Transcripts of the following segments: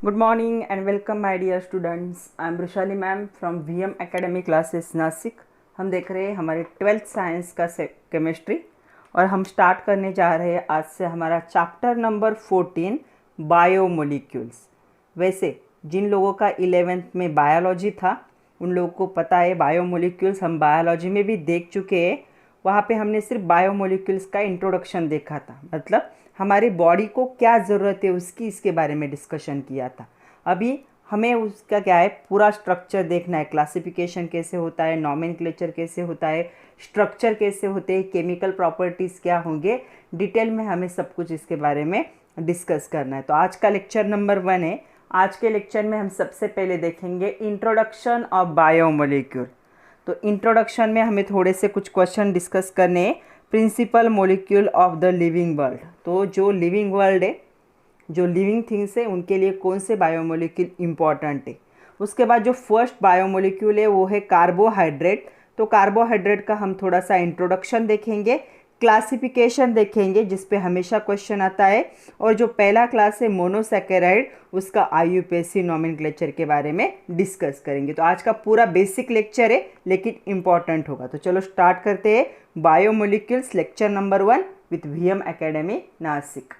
Good morning and welcome my dear students. I am Brushali ma'am from VM academy classes Nashik. हम देख रहे हैं हमारे 12th साइंस का केमिस्ट्री और हम स्टार्ट करने जा रहे हैं आज से हमारा चैप्टर नंबर 14 बायोमोलिक्यूल्स। वैसे जिन लोगों का 11th में बायोलॉजी था उन लोगों को पता है बायोमोलिक्यूल्स हम बायोलॉजी में भी देख चुके हैं। वहाँ पे हमने सिर्फ बायोमोलिक्यूल्स का इंट्रोडक्शन देखा था, मतलब हमारी बॉडी को क्या ज़रूरत है उसकी इसके बारे में डिस्कशन किया था। अभी हमें उसका क्या है पूरा स्ट्रक्चर देखना है, क्लासिफिकेशन कैसे होता है, नॉमेनक्लेचर कैसे होता है, स्ट्रक्चर कैसे होते हैं, केमिकल प्रॉपर्टीज़ क्या होंगे, डिटेल में हमें सब कुछ इसके बारे में डिस्कस करना है। तो आज का लेक्चर नंबर 1 है। आज के लेक्चर में हम सबसे पहले देखेंगे इंट्रोडक्शन ऑफ बायोमोलिक्यूल। तो इंट्रोडक्शन में हमें थोड़े से कुछ क्वेश्चन डिस्कस करने हैं। Principal molecule of the living world, तो जो लिविंग वर्ल्ड है, जो लिविंग थिंग्स है, उनके लिए कौन से बायोमोलिक्यूल इम्पॉर्टेंट है। उसके बाद जो फर्स्ट बायोमोलिक्यूल है वो है कार्बोहाइड्रेट। तो कार्बोहाइड्रेट का हम थोड़ा सा इंट्रोडक्शन देखेंगे, क्लासिफिकेशन देखेंगे जिस पे हमेशा क्वेश्चन आता है, और जो पहला क्लास है मोनोसैकेराइड उसका आईयूपीएसी नॉमेनक्लेचर के बारे में डिस्कस करेंगे। तो आज का पूरा बेसिक लेक्चर है लेकिन इम्पॉर्टेंट होगा। तो चलो स्टार्ट करते हैं biomolecules lecture number 1 with VM academy Nashik.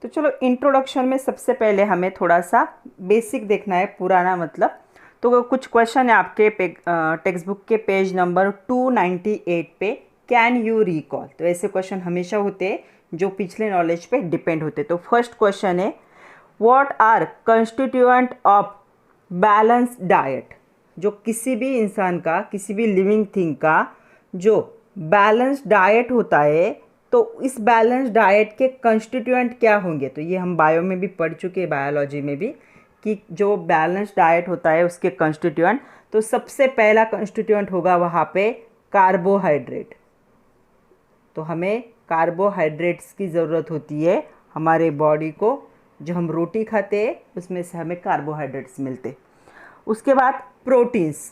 तो चलो इंट्रोडक्शन में सबसे पहले हमें थोड़ा सा बेसिक देखना है, पुराना मतलब। तो कुछ क्वेश्चन है आपके टेक्स्ट बुक के पेज नंबर 298 पे, कैन यू रिकॉल। तो ऐसे क्वेश्चन हमेशा होते हैं जो पिछले नॉलेज पे डिपेंड होते हैं। तो फर्स्ट क्वेश्चन है what are constituent of balance diet. जो किसी भी इंसान का, किसी भी लिविंग थिंग का जो बैलेंस डाइट होता है, तो इस बैलेंस डाइट के कंस्टिट्यूएंट क्या होंगे। तो ये हम बायो में भी पढ़ चुके हैं, बायोलॉजी में भी, कि जो बैलेंस डाइट होता है उसके कंस्टिट्यूएंट। तो सबसे पहला कंस्टिट्यूएंट होगा वहाँ पे कार्बोहाइड्रेट। तो हमें कार्बोहाइड्रेट्स की ज़रूरत होती है हमारे बॉडी को। जो हम रोटी खाते हैं उसमें से हमें कार्बोहाइड्रेट्स मिलते। उसके बाद प्रोटीन्स।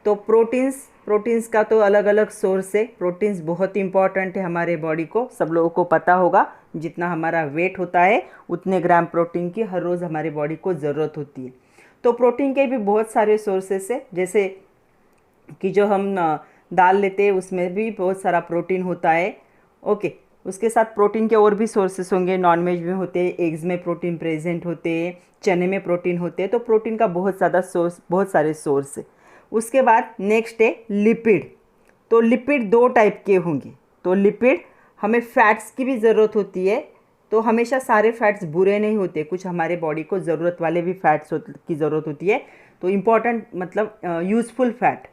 तो प्रोटीन्स का तो अलग अलग सोर्स है। प्रोटीन्स बहुत इंपॉर्टेंट है हमारे बॉडी को, सब लोगों को पता होगा। जितना हमारा वेट होता है उतने ग्राम प्रोटीन की हर रोज़ हमारी बॉडी को ज़रूरत होती है। तो प्रोटीन के भी बहुत सारे सोर्सेस है, जैसे कि जो हम दाल लेते हैं उसमें भी बहुत सारा प्रोटीन होता है। ओके, उसके साथ प्रोटीन के और भी सोर्सेस होंगे, नॉनवेज में होते हैं, एग्स में प्रोटीन प्रेजेंट होते हैं, चने में प्रोटीन होते हैं। तो प्रोटीन का बहुत सारे सोर्स है। उसके बाद नेक्स्ट है लिपिड। तो लिपिड दो टाइप के होंगे। तो लिपिड हमें फैट्स की भी ज़रूरत होती है। तो हमेशा सारे फैट्स बुरे नहीं होते, कुछ हमारे बॉडी को ज़रूरत वाले भी फैट्स की ज़रूरत होती है। तो इम्पॉर्टेंट मतलब यूज़फुल फैट।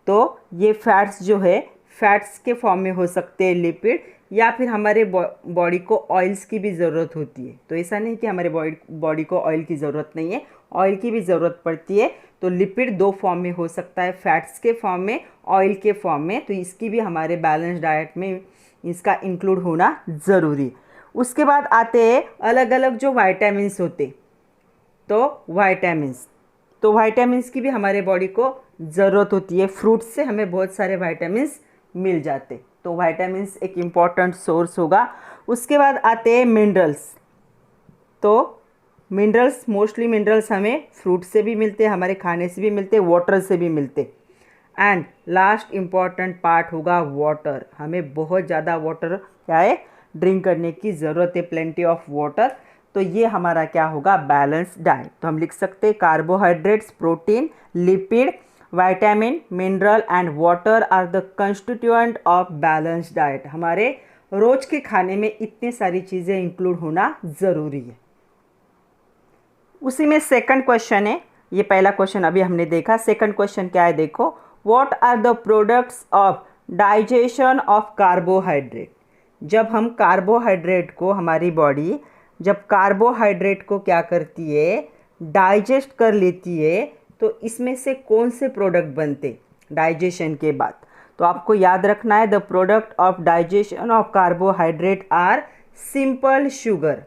तो ये फैट्स जो है फैट्स के फॉर्म में हो सकते हैं लिपिड, या फिर हमारे बॉडी को ऑयल्स की भी ज़रूरत होती है। तो ऐसा नहीं कि हमारे बॉडी को ऑयल की ज़रूरत नहीं है, ऑयल की भी ज़रूरत पड़ती है। तो लिपिड दो फॉर्म में हो सकता है, फैट्स के फॉर्म में, ऑयल के फॉर्म में। तो इसकी भी हमारे बैलेंस डाइट में इसका इंक्लूड होना ज़रूरी है। उसके बाद आते हैं अलग अलग जो वाइटामिन्स होते। तो वाइटामिन्स की भी हमारे बॉडी को ज़रूरत होती है। फ्रूट्स से हमें बहुत सारे वाइटामिन्स मिल जाते। तो वाइटामिन्स एक इम्पॉर्टेंट सोर्स होगा। उसके बाद आते हैं मिनरल्स। तो मिनरल्स, मोस्टली मिनरल्स हमें फ्रूट से भी मिलते हैं, हमारे खाने से भी मिलते हैं, वाटर से भी मिलते। एंड लास्ट इम्पॉर्टेंट पार्ट होगा वाटर। हमें बहुत ज़्यादा वाटर क्या है ड्रिंक करने की ज़रूरत है, प्लेंटी ऑफ वाटर। तो ये हमारा क्या होगा बैलेंस डाइट। तो हम लिख सकते हैं carbohydrates, protein, lipid, vitamin, mineral and water are the constituent of balance diet. हमारे रोज के खाने में इतनी सारी चीज़ें इंक्लूड होना ज़रूरी है। उसी में सेकंड क्वेश्चन है, ये पहला क्वेश्चन अभी हमने देखा। सेकंड क्वेश्चन क्या है देखो, what are the products of digestion of carbohydrate. जब हम कार्बोहाइड्रेट को, हमारी बॉडी जब कार्बोहाइड्रेट को क्या करती है, डाइजेस्ट कर लेती है, तो इसमें से कौन से प्रोडक्ट बनते डाइजेशन के बाद। तो आपको याद रखना है the product of digestion of carbohydrate are simple sugar.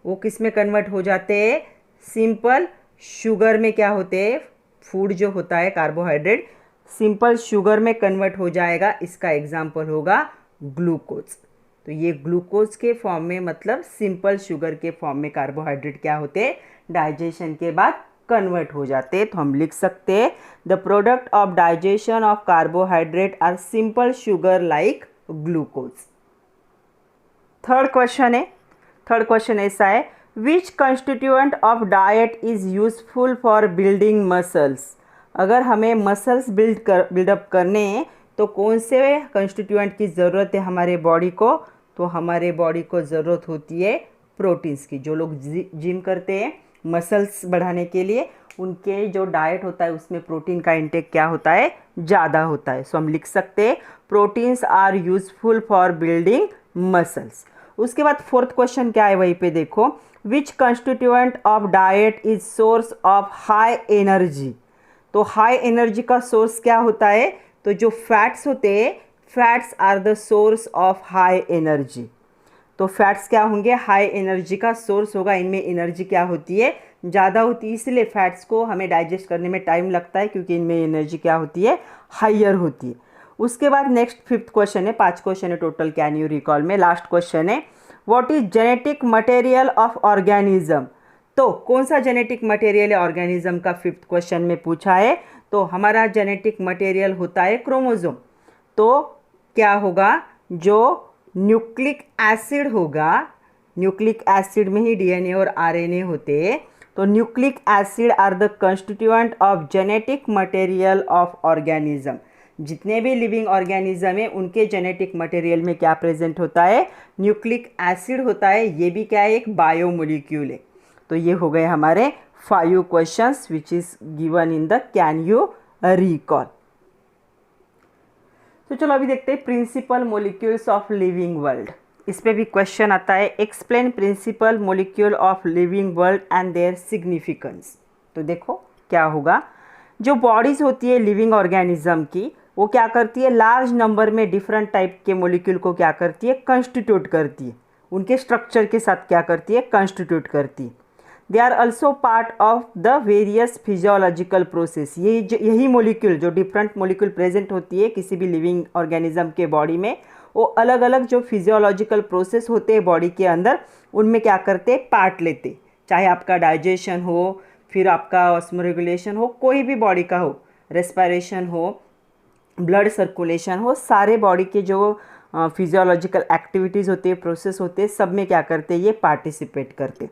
वो किस में कन्वर्ट हो जाते हैं, सिंपल शुगर में क्या होते हैं, फूड जो होता है कार्बोहाइड्रेट सिंपल शुगर में कन्वर्ट हो जाएगा। इसका एग्जाम्पल होगा ग्लूकोज। तो ये ग्लूकोज के फॉर्म में मतलब सिंपल शुगर के फॉर्म में कार्बोहाइड्रेट क्या होते हैं, डाइजेशन के बाद कन्वर्ट हो जाते हैं। तो हम लिख सकते हैं the product of digestion of carbohydrate are simple sugar like glucose. Third question ऐसा है, which constituent of diet is useful for building muscles. अगर हमें मसल्स बिल्डअप करने हैं तो कौन से कंस्टिट्यूएंट की ज़रूरत है हमारे बॉडी को, तो हमारे बॉडी को ज़रूरत होती है प्रोटीन्स की। जो लोग जिम करते हैं मसल्स बढ़ाने के लिए, उनके जो डाइट होता है उसमें प्रोटीन का इंटेक क्या होता है, ज़्यादा होता है। सो हम लिख सकते हैं proteins are useful for building muscles. उसके बाद फोर्थ क्वेश्चन क्या है, वहीं पे देखो, which constituent of diet is source of high energy. तो हाई एनर्जी का सोर्स क्या होता है, तो जो फैट्स होते हैं, fats are the source of high energy. तो फैट्स क्या होंगे, हाई एनर्जी का सोर्स होगा। इनमें एनर्जी क्या होती है, ज़्यादा होती है, इसलिए फैट्स को हमें डाइजेस्ट करने में टाइम लगता है, क्योंकि इनमें एनर्जी क्या होती है, हाइयर होती है। उसके बाद नेक्स्ट फिफ्थ क्वेश्चन है, 5 क्वेश्चन है टोटल, कैन यू रिकॉल में लास्ट क्वेश्चन है, what is genetic material of organism. तो कौन सा जेनेटिक मटेरियल है ऑर्गेनिज्म का, फिफ्थ क्वेश्चन में पूछा है। तो हमारा जेनेटिक मटेरियल होता है क्रोमोसोम। तो क्या होगा, जो न्यूक्लिक एसिड होगा, न्यूक्लिक एसिड में ही डीएनए और आरएनए होते हैं, तो nucleic acid are the constituent of genetic material of organism. जितने भी लिविंग ऑर्गेनिज्म है उनके जेनेटिक मटेरियल में क्या प्रेजेंट होता है, न्यूक्लिक एसिड होता है। ये भी क्या है, एक बायोमोलिक्यूल है। तो ये हो गए हमारे 5 questions which is given in the can you recall. तो चलो अभी देखते हैं principal molecules of living world. इस पे भी क्वेश्चन आता है, explain principal molecule of living world and their significance. तो देखो क्या होगा, जो बॉडीज़ होती है लिविंग ऑर्गेनिज्म की, वो क्या करती है, लार्ज नंबर में डिफरेंट टाइप के मोलिक्यूल को क्या करती है, कंस्टिट्यूट करती है। उनके स्ट्रक्चर के साथ क्या करती है, कंस्टिट्यूट करती है। They are also part of the various physiological process. यही मोलिक्यूल, जो डिफरेंट मोलिक्यूल प्रेजेंट होती है किसी भी लिविंग ऑर्गेनिज्म के बॉडी में, वो अलग अलग जो फिजियोलॉजिकल प्रोसेस होते हैं बॉडी के अंदर, उनमें क्या करते हैं, पार्ट लेते। चाहे आपका डाइजेशन हो, फिर आपका ऑस्मोरेगुलेशन हो, कोई भी बॉडी का हो, रेस्पिरेशन हो, ब्लड सर्कुलेशन हो, सारे बॉडी के जो फिजियोलॉजिकल एक्टिविटीज़ होती है, प्रोसेस होते हैं, सब में क्या करते हैं, ये पार्टिसिपेट करते।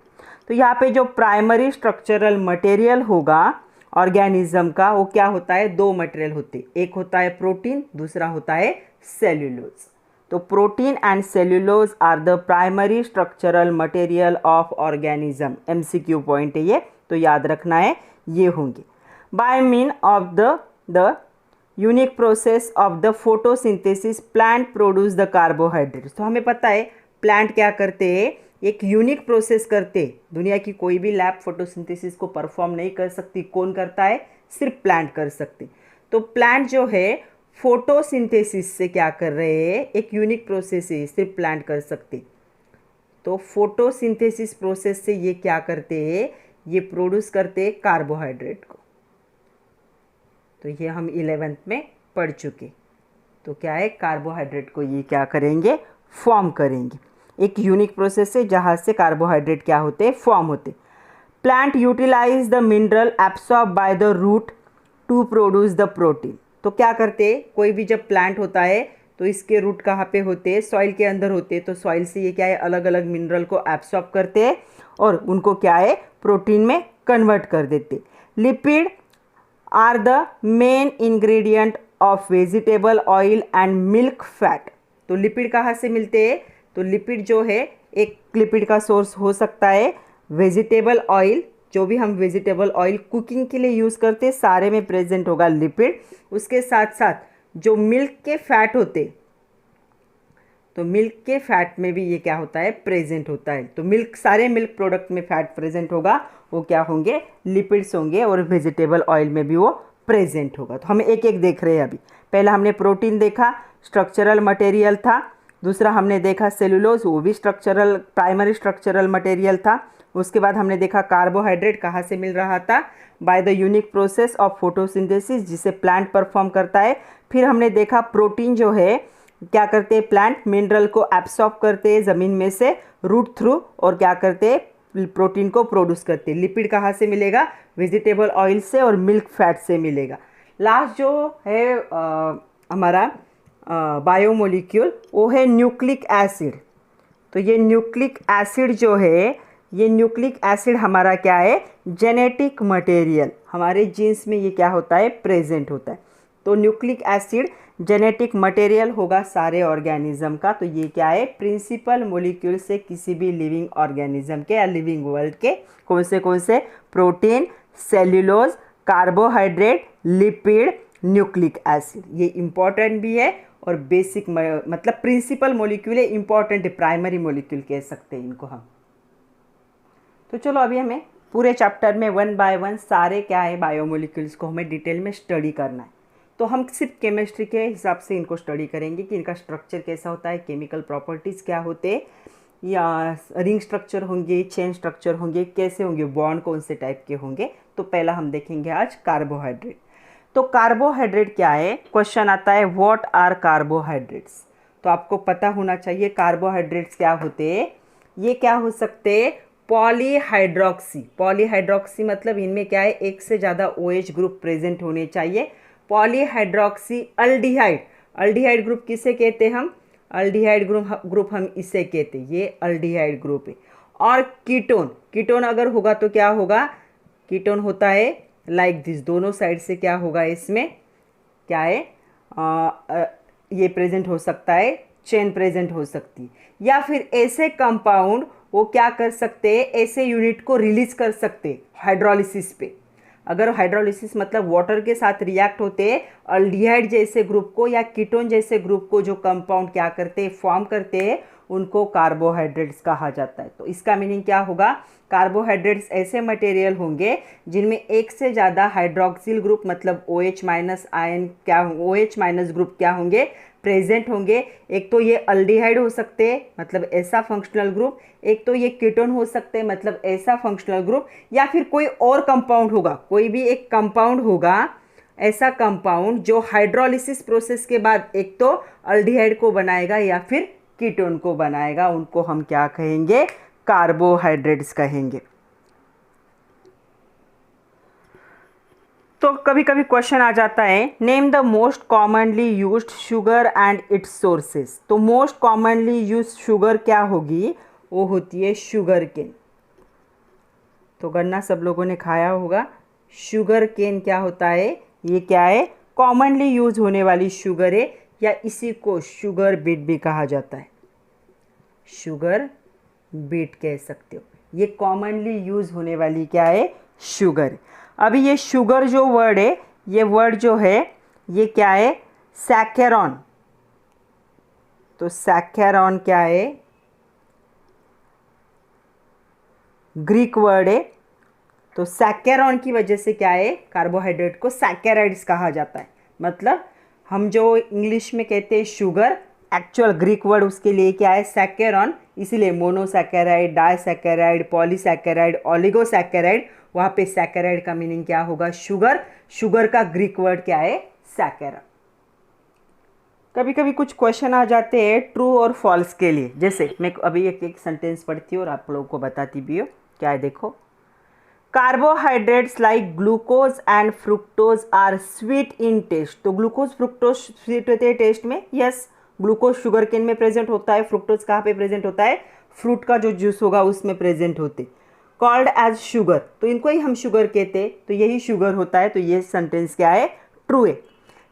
तो यहाँ पे जो प्राइमरी स्ट्रक्चरल मटेरियल होगा ऑर्गेनिज्म का, वो क्या होता है, 2 मटेरियल होते, एक होता है प्रोटीन, दूसरा होता है सेल्यूलोज। तो protein and cellulose are the primary structural material of organism. MCQ point है ये, तो याद रखना है, ये होंगे। By mean of the unique process of the photosynthesis plant produce the carbohydrates. तो हमें पता है प्लांट क्या करते हैं, एक यूनिक प्रोसेस करते। दुनिया की कोई भी लैब फोटोसिंथेसिस को परफॉर्म नहीं कर सकती। कौन करता है, सिर्फ प्लांट कर सकते। तो प्लांट जो है फोटोसिंथेसिस से क्या कर रहे हैं, एक यूनिक प्रोसेस है, सिर्फ प्लांट कर सकते। तो फोटोसिंथेसिस प्रोसेस से ये क्या करते हैं, ये प्रोड्यूस करते हैं कार्बोहाइड्रेट को। तो ये हम 11th में पढ़ चुके। तो क्या है, कार्बोहाइड्रेट को ये क्या करेंगे, फॉर्म करेंगे। एक यूनिक प्रोसेस है जहाँ से कार्बोहाइड्रेट क्या होते हैं, फॉर्म होते। Plant utilise the mineral absorb by the root to produce the protein. तो क्या करते हैं, कोई भी जब प्लांट होता है तो इसके रूट कहाँ पे होते हैं, सॉइल के अंदर होते हैं। तो सॉइल से ये क्या है, अलग अलग मिनरल को एब्सॉर्ब करते हैं और उनको क्या है, प्रोटीन में कन्वर्ट कर देते। Lipid are the main ingredient of vegetable oil and milk fat. तो लिपिड कहाँ से मिलते हैं, तो लिपिड जो है, एक लिपिड का सोर्स हो सकता है वेजिटेबल ऑयल, जो भी हम वेजिटेबल ऑयल कुकिंग के लिए यूज़ करते हैं सारे में प्रेजेंट होगा लिपिड। उसके साथ साथ जो मिल्क के फैट होते, तो मिल्क के फैट में भी ये क्या होता है, प्रेजेंट होता है। तो मिल्क, सारे मिल्क प्रोडक्ट में फैट प्रेजेंट होगा, वो क्या होंगे, लिपिड्स होंगे, और वेजिटेबल ऑयल में भी वो प्रेजेंट होगा। तो हम एक एक देख रहे हैं अभी। पहला हमने प्रोटीन देखा, स्ट्रक्चरल मटेरियल था। दूसरा हमने देखा सेलुलोज, वो भी स्ट्रक्चरल, प्राइमरी स्ट्रक्चरल मटेरियल था। उसके बाद हमने देखा कार्बोहाइड्रेट कहाँ से मिल रहा था, by the unique process of photosynthesis, जिसे प्लांट परफॉर्म करता है। फिर हमने देखा प्रोटीन जो है क्या करते हैं, प्लांट मिनरल को एब्सॉर्ब करते हैं ज़मीन में से रूट थ्रू, और क्या करते हैं, प्रोटीन को प्रोड्यूस करते हैं। लिपिड कहाँ से मिलेगा, वेजिटेबल ऑयल से और मिल्क फैट से मिलेगा। लास्ट जो है हमारा बायोमोलिक्यूल, वो है न्यूक्लिक एसिड। तो ये न्यूक्लिक एसिड जो है, ये न्यूक्लिक एसिड हमारा क्या है, जेनेटिक मटेरियल, हमारे जीन्स में ये क्या होता है, प्रेजेंट होता है। तो न्यूक्लिक एसिड जेनेटिक मटेरियल होगा सारे ऑर्गेनिज्म का। तो ये क्या है, प्रिंसिपल मोलिक्यूल से किसी भी लिविंग ऑर्गेनिज्म के या लिविंग वर्ल्ड के कौन से protein, cellulose, carbohydrate, lipid, nucleic acid. ये इम्पॉर्टेंट भी है और बेसिक मतलब प्रिंसिपल मोलिक्यूल है, इम्पॉर्टेंट है, प्राइमरी मोलिक्यूल कह सकते हैं इनको हम। तो चलो अभी हमें पूरे चैप्टर में 1 बाय 1 सारे क्या है बायोमोलिक्यूल्स को हमें डिटेल में स्टडी करना है। तो हम सिर्फ केमिस्ट्री के हिसाब से इनको स्टडी करेंगे कि इनका स्ट्रक्चर कैसा होता है, केमिकल प्रॉपर्टीज़ क्या होते हैं, या रिंग स्ट्रक्चर होंगे, चेन स्ट्रक्चर होंगे, कैसे होंगे, बॉन्ड कौन से टाइप के होंगे। तो पहला हम देखेंगे आज कार्बोहाइड्रेट। तो कार्बोहाइड्रेट क्या है, क्वेश्चन आता है व्हाट आर कार्बोहाइड्रेट्स। तो आपको पता होना चाहिए कार्बोहाइड्रेट्स क्या होते हैं। ये क्या हो सकते हैं, पॉलीहाइड्रोक्सी। पॉलीहाइड्रोक्सी मतलब इनमें क्या है, एक से ज़्यादा OH ग्रुप प्रेजेंट होने चाहिए। पॉलीहाइड्रोक्सी अल्डिहाइड, अल्डिहाइड ग्रुप किसे कहते हैं हम, अल्डिहाइड ग्रुप हम इसे कहते हैं, ये अल्डिहाइड ग्रुप है। और कीटोन, कीटोन अगर होगा तो क्या होगा, कीटोन होता है लाइक दिस, दोनों साइड से क्या होगा, इसमें क्या है ये प्रेजेंट हो सकता है, चेन प्रेजेंट हो सकती है। या फिर ऐसे कंपाउंड वो क्या कर सकते हैं, ऐसे यूनिट को रिलीज कर सकते हैं हाइड्रोलिसिस पे। अगर हाइड्रोलिसिस मतलब वाटर के साथ रिएक्ट होते हैं, अल्डिहाइड जैसे ग्रुप को या कीटोन जैसे ग्रुप को जो कंपाउंड क्या करते हैं, फॉर्म करते हैं, उनको कार्बोहाइड्रेट्स कहा जाता है। तो इसका मीनिंग क्या होगा, कार्बोहाइड्रेट्स ऐसे मटेरियल होंगे जिनमें एक से ज़्यादा हाइड्रोक्सिल ग्रुप मतलब OH माइनस आयन क्या, OH माइनस ग्रुप क्या होंगे, प्रेजेंट होंगे। एक तो ये अल्डिहाइड हो सकते हैं मतलब ऐसा फंक्शनल ग्रुप, एक तो ये कीटोन हो सकते हैं मतलब ऐसा फंक्शनल ग्रुप, या फिर कोई और कंपाउंड होगा, कोई भी एक कंपाउंड होगा ऐसा कंपाउंड जो हाइड्रोलिसिस प्रोसेस के बाद एक तो अल्डिहाइड को बनाएगा या फिर कीटोन को बनाएगा, उनको हम क्या कहेंगे, कार्बोहाइड्रेट्स कहेंगे। तो कभी कभी क्वेश्चन आ जाता है, name the most commonly used sugar and it's sources. तो मोस्ट कॉमनली यूज्ड शुगर क्या होगी, वो होती है शुगर केन। तो गन्ना सब लोगों ने खाया होगा। शुगर केन क्या होता है, ये क्या है, कॉमनली यूज होने वाली शुगर है, या इसी को शुगर बीट भी कहा जाता है, शुगर बीट कह सकते हो। ये कॉमनली यूज होने वाली क्या है, शुगर। अभी ये शुगर जो वर्ड है, ये वर्ड जो है ये क्या है, सैकेरॉन। तो सैकेरॉन क्या है, ग्रीक वर्ड है। तो सैकेरॉन की वजह से क्या है, कार्बोहाइड्रेट को सैकेराइड्स कहा जाता है। मतलब हम जो इंग्लिश में कहते हैं शुगर, एक्चुअल ग्रीक वर्ड उसके लिए क्या है, सैकेरॉन। इसीलिए मोनोसैकेराइड, डाइसैकेराइड, पॉलीसैकेराइड, ओलिगोसैकेराइड, वहाँ पे सैकेराइड का मीनिंग क्या होगा, शुगर। शुगर का ग्रीक वर्ड क्या है, सैकेरॉन। कभी कभी कुछ क्वेश्चन आ जाते हैं ट्रू और फॉल्स के लिए। जैसे मैं अभी एक सेंटेंस पढ़ती हूँ और आप लोगों को बताती भी हो, क्या है देखो, carbohydrates like glucose and fructose are sweet in taste. तो ग्लूकोज फ्रुक्टोज स्वीट होते हैं टेस्ट में, यस। ग्लूकोज शुगर केन में प्रेजेंट होता है, फ्रुक्टोज कहाँ पे प्रेजेंट होता है, फ्रूट का जो जूस होगा उसमें प्रेजेंट होते। कॉल्ड एज शुगर, तो इनको ही हम शुगर कहते, तो यही शुगर होता है। तो ये सेंटेंस क्या है, ट्रू है।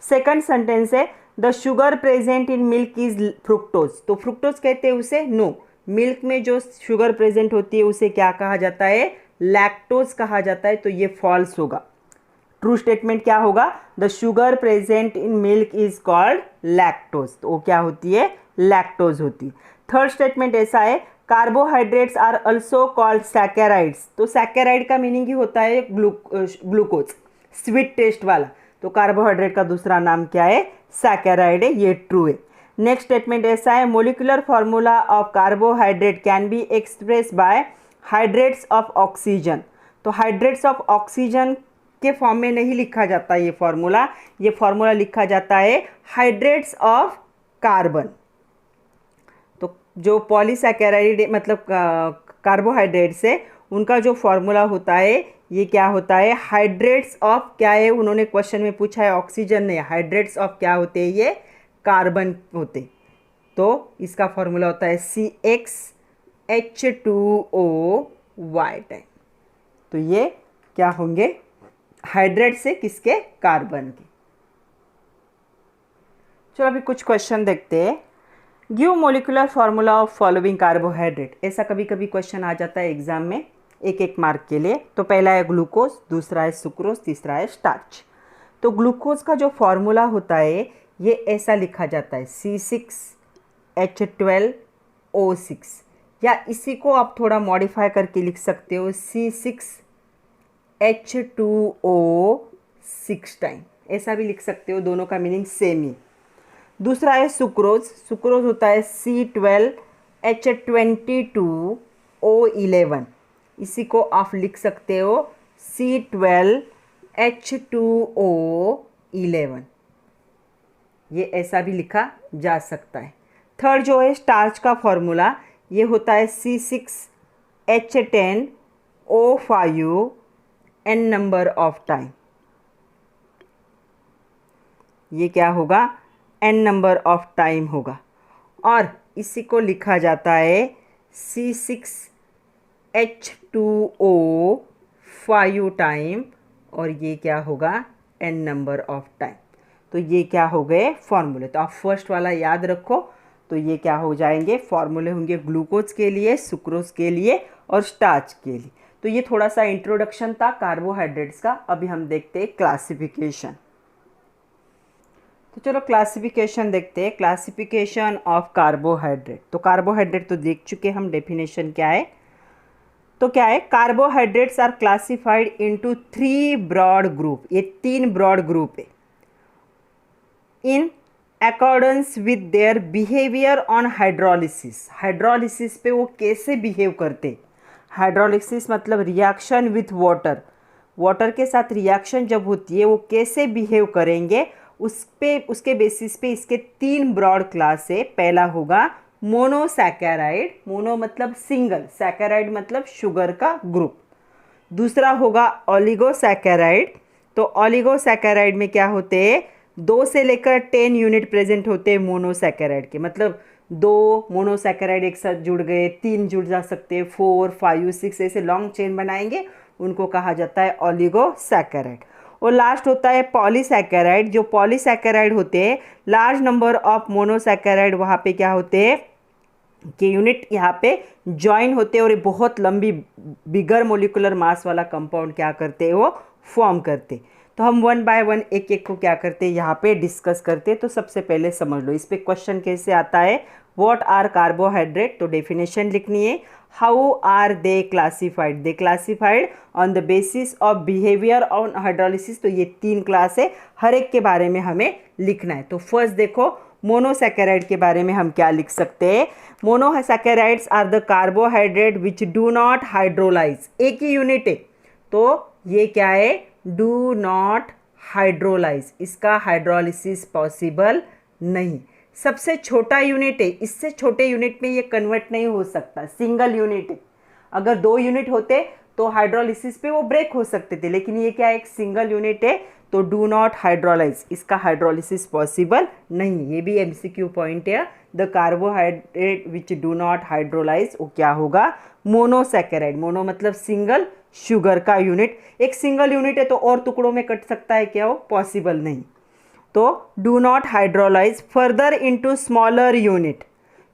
सेकंड सेंटेंस है, the sugar present in milk is fructose. तो फ्रुक्टोज कहते हैं उसे, नो। मिल्क में जो शुगर प्रेजेंट होती है उसे क्या कहा जाता है, लैक्टोज कहा जाता है। तो ये फॉल्स होगा। ट्रू स्टेटमेंट क्या होगा, the sugar present in milk is called lactose. तो वो क्या होती है, लैक्टोज होती है। थर्ड स्टेटमेंट ऐसा है, कार्बोहाइड्रेट्स आर ऑल्सो कॉल्ड सैकेराइड्स। तो सैकेराइड का मीनिंग ही होता है ग्लूकोज, स्वीट टेस्ट वाला। तो कार्बोहाइड्रेट का दूसरा नाम क्या है, सैकेराइड है। ये ट्रू है। नेक्स्ट स्टेटमेंट ऐसा है, molecular formula of carbohydrate can be express bye hydrates of oxygen. तो हाइड्रेट्स ऑफ ऑक्सीजन के फॉर्म में नहीं लिखा जाता ये फॉर्मूला, ये फॉर्मूला लिखा जाता है हाइड्रेट्स ऑफ कार्बन। तो जो पॉलीसैकेराइड मतलब कार्बोहाइड्रेट्स है उनका जो फॉर्मूला होता है ये क्या होता है, हाइड्रेट्स ऑफ क्या है, उन्होंने क्वेश्चन में पूछा है ऑक्सीजन नहीं, हाइड्रेट्स ऑफ क्या होते हैं, ये कार्बन होते। तो इसका फॉर्मूला होता है CxH2O टाइम। तो ये क्या होंगे, हाइड्रेट से किसके, कार्बन के। चलो अभी कुछ क्वेश्चन देखते हैं। Give molecular formula of following carbohydrate. ऐसा कभी कभी क्वेश्चन आ जाता है एग्जाम में, एक एक मार्क के लिए। तो पहला है ग्लूकोज, दूसरा है सुक्रोज, तीसरा है स्टार्च। तो ग्लूकोज का जो फॉर्मूला होता है ये ऐसा लिखा जाता है C6H12O6, या इसी को आप थोड़ा मॉडिफाई करके लिख सकते हो C6H2O6 टाइम, ऐसा भी लिख सकते हो, दोनों का मीनिंग सेम ही। दूसरा है सुक्रोज, सुक्रोज होता है C12H22O11, इसी को आप लिख सकते हो C12H2O11, ये ऐसा भी लिखा जा सकता है। थर्ड जो है स्टार्च का फॉर्मूला, ये होता है C6H10O5 n number of time. ये क्या होगा, n नंबर ऑफ टाइम होगा। और इसी को लिखा जाता है C6H2O5 टाइम, और ये क्या होगा, n नंबर ऑफ टाइम। तो ये क्या हो गए फॉर्मूले। तो आप फर्स्ट वाला याद रखो। तो ये क्या हो जाएंगे, फॉर्मूले होंगे ग्लूकोज के लिए, सुक्रोज के लिए और स्टार्च के लिए। तो ये थोड़ा सा इंट्रोडक्शन था कार्बोहाइड्रेट्स का। अभी हम देखते हैं क्लासिफिकेशन। तो चलो क्लासिफिकेशन देखते हैं, क्लासिफिकेशन ऑफ कार्बोहाइड्रेट। तो कार्बोहाइड्रेट तो देख चुके हम, डेफिनेशन क्या है। तो क्या है, carbohydrates are classified into 3 broad group. ये 3 ब्रॉड ग्रुप है in accordance with their behaviour on hydrolysis. Hydrolysis पे वो कैसे बिहेव करते। हाइड्रोलिसिस मतलब रिएक्शन विथ वाटर, वाटर के साथ रिएक्शन जब होती है वो कैसे बिहेव करेंगे, उसके बेसिस पे इसके 3 ब्रॉड क्लास है। पहला होगा मोनोसैकेराइड, मोनो मतलब सिंगल, सैकेराइड मतलब शुगर का ग्रुप। दूसरा होगा ओलिगोसैकेराइड। तो ओलिगोसैकेराइड में क्या होते हैं, 2 से लेकर 10 यूनिट प्रेजेंट होते हैं मोनोसैकेराइड के, मतलब 2 मोनोसैकेराइड एक साथ जुड़ गए, 3 जुड़ जा सकते हैं, 4, 5, 6 ऐसे लॉन्ग चेन बनाएंगे, उनको कहा जाता है ओलिगोसैकेराइड। और लास्ट होता है पॉलीसैकेराइड। जो पॉलीसैकेराइड होते हैं, लार्ज नंबर ऑफ मोनोसैकेराइड वहाँ पे क्या होते हैं कि यूनिट यहाँ पे ज्वाइन होते हैं और ये बहुत लंबी बिगर मोलिकुलर मास वाला कंपाउंड क्या करते हैं, वो फॉर्म करते। तो हम 1 बाय 1 एक एक को क्या करते हैं यहाँ पे डिस्कस करते। तो सबसे पहले समझ लो इस पे क्वेश्चन कैसे आता है, व्हाट आर कार्बोहाइड्रेट। तो डेफिनेशन लिखनी है, how are they classified, they classified on the basis of behaviour on hydrolysis. तो ये 3 क्लास है, हर एक के बारे में हमें लिखना है। तो फर्स्ट देखो मोनोसैकेराइड के बारे में हम क्या लिख सकते हैं। Monosaccharides are the carbohydrate which do not hydrolyse. एक ही यूनिट है तो ये क्या है, डू नॉट हाइड्रोलाइज, इसका हाइड्रोलिसिस पॉसिबल नहीं। सबसे छोटा यूनिट है, इससे छोटे यूनिट में ये कन्वर्ट नहीं हो सकता, सिंगल यूनिट है। अगर 2 यूनिट होते तो हाइड्रोलिसिस पे वो ब्रेक हो सकते थे, लेकिन ये क्या एक सिंगल यूनिट है, तो डू नॉट हाइड्रोलाइज, इसका हाइड्रोलिसिस पॉसिबल नहीं। ये भी MCQ पॉइंट है। The carbohydrate which do not hydrolyse वो क्या होगा, मोनोसैकेराइड। मोनो मतलब सिंगल, शुगर का यूनिट, एक सिंगल यूनिट है तो और टुकड़ों में कट सकता है क्या, वो पॉसिबल नहीं। तो do not hydrolyse further into smaller unit,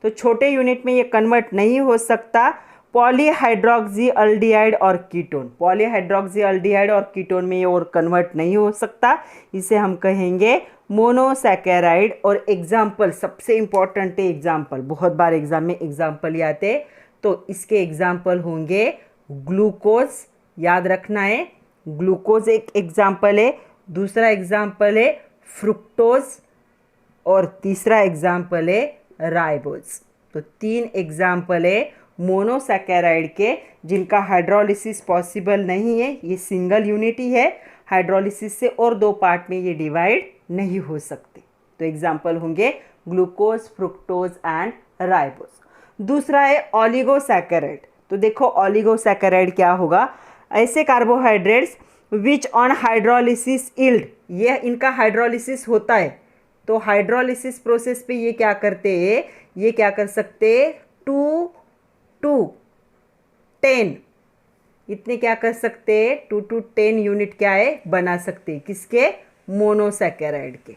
तो छोटे यूनिट में ये कन्वर्ट नहीं हो सकता। पॉलीहाइड्रोक्सीअल्डिहाइड और कीटोन, पॉलीहाइड्रोक्सीअल्डिहाइड और कीटोन में ये और कन्वर्ट नहीं हो सकता, इसे हम कहेंगे मोनोसैकेराइड। और एग्जाम्पल सबसे इंपॉर्टेंट है, एग्जाम्पल बहुत बार एग्जाम में एग्जाम्पल ही आते हैं, तो इसके एग्जाम्पल होंगे ग्लूकोज, याद रखना है, ग्लूकोज एक एग्जाम्पल है, दूसरा एग्जाम्पल है फ्रुक्टोज और तीसरा एग्जाम्पल है राइबोज। तो 3 एग्जाम्पल है मोनोसैकेराइड के जिनका हाइड्रोलिसिस पॉसिबल नहीं है। ये सिंगल यूनिट ही है, हाइड्रोलिसिस से और 2 पार्ट में ये डिवाइड नहीं हो सकते। तो एग्जाम्पल होंगे ग्लूकोज, फ्रुक्टोज एंड राइबोज। दूसरा है ओलिगोसैकेराइड। तो देखो ओलिगोसैकेराइड क्या होगा, ऐसे carbohydrates which on hydrolysis yield, ये इनका हाइड्रोलिसिस होता है, तो हाइड्रोलिसिस प्रोसेस पे ये क्या करते हैं, ये क्या कर सकते हैं 2 to 10 इतने क्या कर सकते हैं 2 to 10 यूनिट क्या है बना सकते हैं, किसके, मोनोसैकेराइड के।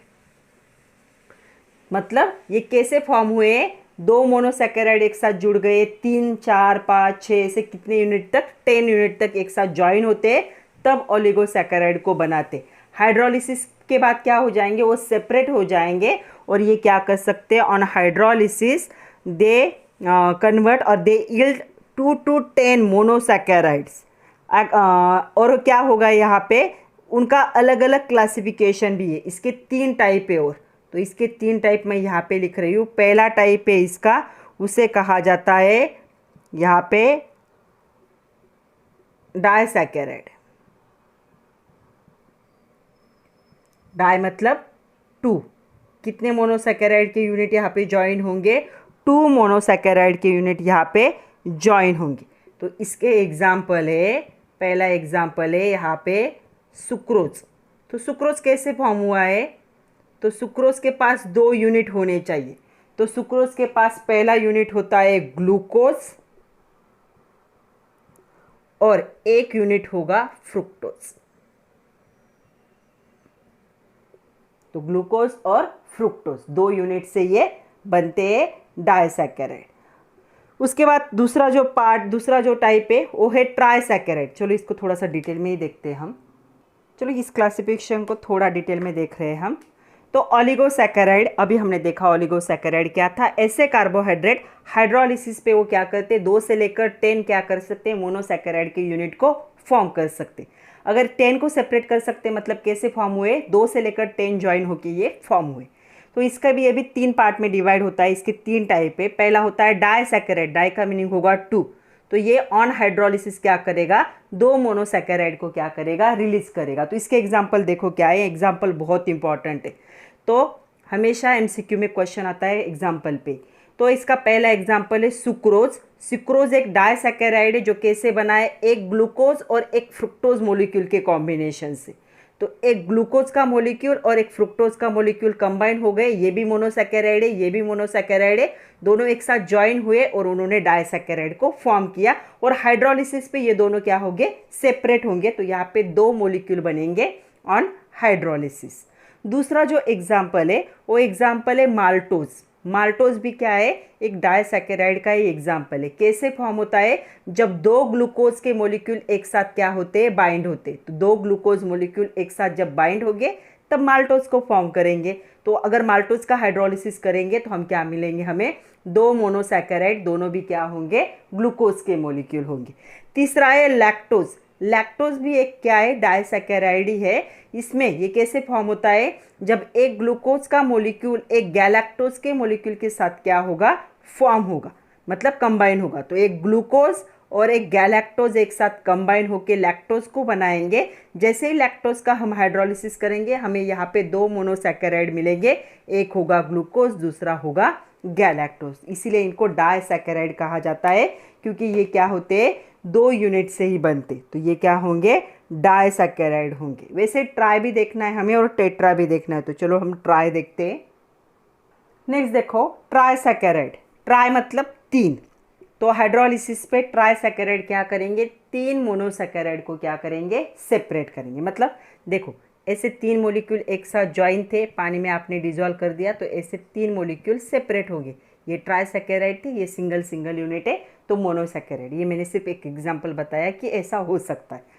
मतलब ये कैसे फॉर्म हुए, 2 मोनोसैकेराइड एक साथ जुड़ गए, 3 4 5 6 से कितने यूनिट तक, 10 यूनिट तक एक साथ ज्वाइन होते, तब ओलिगोसैकेराइड को बनाते। हाइड्रोलिसिस के बाद क्या हो जाएंगे, वो सेपरेट हो जाएंगे और ये क्या कर सकते हैं, ऑन हाइड्रोलिसिस दे कन्वर्ट और दे यील्ड 2 to 10 मोनोसैकेराइड्स। और क्या होगा यहाँ पे, उनका अलग अलग क्लासिफिकेशन भी है, इसके 3 टाइप है, और तो इसके 3 टाइप मैं यहाँ पे लिख रही हूँ। पहला टाइप है इसका, उसे कहा जाता है यहाँ पे डायसैकेराइड। डाई मतलब 2, कितने मोनोसैकेराइड के यूनिट यहाँ पे ज्वाइन होंगे, 2 मोनोसैकेराइड के यूनिट यहाँ पे ज्वाइन होंगे। तो इसके एग्जाम्पल है, पहला एग्जाम्पल है यहाँ पे सुक्रोज। तो सुक्रोज कैसे फॉर्म हुआ है, तो सुक्रोज के पास 2 यूनिट होने चाहिए। तो सुक्रोज के पास पहला यूनिट होता है ग्लूकोज और एक यूनिट होगा फ्रुक्टोज। तो ग्लूकोज और फ्रुक्टोज 2 यूनिट से ये बनते हैं डायसैकेराइड। उसके बाद दूसरा जो टाइप है वो है ट्राइसैकेराइड। चलो इसको थोड़ा सा डिटेल में ही देखते हैं हम। चलो इस क्लासिफिकेशन को थोड़ा डिटेल में देख रहे हैं हम। तो ओलिगोसैकेराइड, अभी हमने देखा ओलिगोसैकेराइड क्या था, ऐसे कार्बोहाइड्रेट हाइड्रोलिसिस पे वो क्या करते हैं, 2 से लेकर 10 क्या कर सकते हैं, मोनोसैकेराइड के यूनिट को फॉर्म कर सकते। अगर 10 को सेपरेट कर सकते मतलब कैसे फॉर्म हुए, 2 से लेकर 10 ज्वाइन होके ये फॉर्म हुए। तो इसका भी ये भी 3 पार्ट में डिवाइड होता है, इसके 3 टाइप है। पहला होता है डायसैकेराइड, डाई का मीनिंग होगा 2, तो ये ऑन हाइड्रोलिसिस क्या करेगा, 2 मोनोसैकेराइड को क्या करेगा, रिलीज करेगा। तो इसके एग्जाम्पल देखो क्या है, एग्जाम्पल बहुत इंपॉर्टेंट है। तो हमेशा एमसीक्यू में क्वेश्चन आता है एग्जाम्पल पे। तो इसका पहला एग्जाम्पल है सुक्रोज। सुक्रोज एक डायसैकेराइड है जो कैसे बना है, एक ग्लूकोज और एक फ्रुक्टोज मोलिक्यूल के कॉम्बिनेशन से। तो एक ग्लूकोज का मोलिक्यूल और एक फ्रुक्टोज का मोलिक्यूल कंबाइन हो गए, ये भी मोनोसैकेराइड है, ये भी मोनोसैकेराइड है, दोनों एक साथ ज्वाइन हुए और उन्होंने डायसैकेराइड को फॉर्म किया। और हाइड्रोलिसिस पे ये दोनों क्या होंगे, सेपरेट होंगे। तो यहाँ पे 2 मोलिक्यूल बनेंगे ऑन हाइड्रोलिसिस। दूसरा जो एग्जाम्पल है वो एग्जाम्पल है माल्टोज। माल्टोज भी क्या है, एक डायसैकेराइड का ही एग्जाम्पल है। कैसे फॉर्म होता है, जब 2 ग्लूकोज के मोलिक्यूल एक साथ क्या होते हैं, बाइंड होते। तो 2 ग्लूकोज मोलिक्यूल एक साथ जब बाइंड होंगे तब माल्टोज को फॉर्म करेंगे। तो अगर माल्टोज का हाइड्रोलिसिस करेंगे तो हम क्या मिलेंगे, हमें 2 मोनोसैकेराइड, दोनों भी क्या होंगे, ग्लूकोज के मोलिक्यूल होंगे। तीसरा है लैक्टोज। लैक्टोज भी एक क्या है, डायसैकेराइड ही है। इसमें ये कैसे फॉर्म होता है, जब एक ग्लूकोज का मोलिक्यूल एक गैलेक्टोज के मोलिक्यूल के साथ क्या होगा, फॉर्म होगा, मतलब कंबाइन होगा। तो एक ग्लूकोज और एक गैलेक्टोज एक साथ कंबाइन होकर लैक्टोज को बनाएंगे। जैसे ही लैक्टोज का हम हाइड्रोलिसिस करेंगे हमें यहाँ पे 2 मोनोसैकेराइड मिलेंगे, एक होगा ग्लूकोज, दूसरा होगा गैलेक्टोज। इसीलिए इनको डायसैकेराइड कहा जाता है, क्योंकि ये क्या होते हैं, 2 यूनिट से ही बनते। तो ये क्या होंगे, डायसैकेराइड होंगे। वैसे ट्राई भी देखना है हमें और टेट्रा भी देखना है, तो चलो हम ट्राई देखते हैं। नेक्स्ट देखो ट्राइसैकेराइड। ट्राई मतलब 3, तो हाइड्रोलिसिस पे ट्राइसैकेराइड क्या करेंगे, 3 मोनोसैकेराइड को क्या करेंगे, सेपरेट करेंगे। मतलब देखो ऐसे 3 मोलिक्यूल एक साथ ज्वाइन थे, पानी में आपने डिजोल्व कर दिया तो ऐसे 3 मोलिक्यूल सेपरेट हो गए। ये ट्राइसैकेराइड थी, ये सिंगल यूनिट है, तो मोनोसैकेराइड। ये मैंने सिर्फ एक एग्जाम्पल बताया कि ऐसा हो सकता है।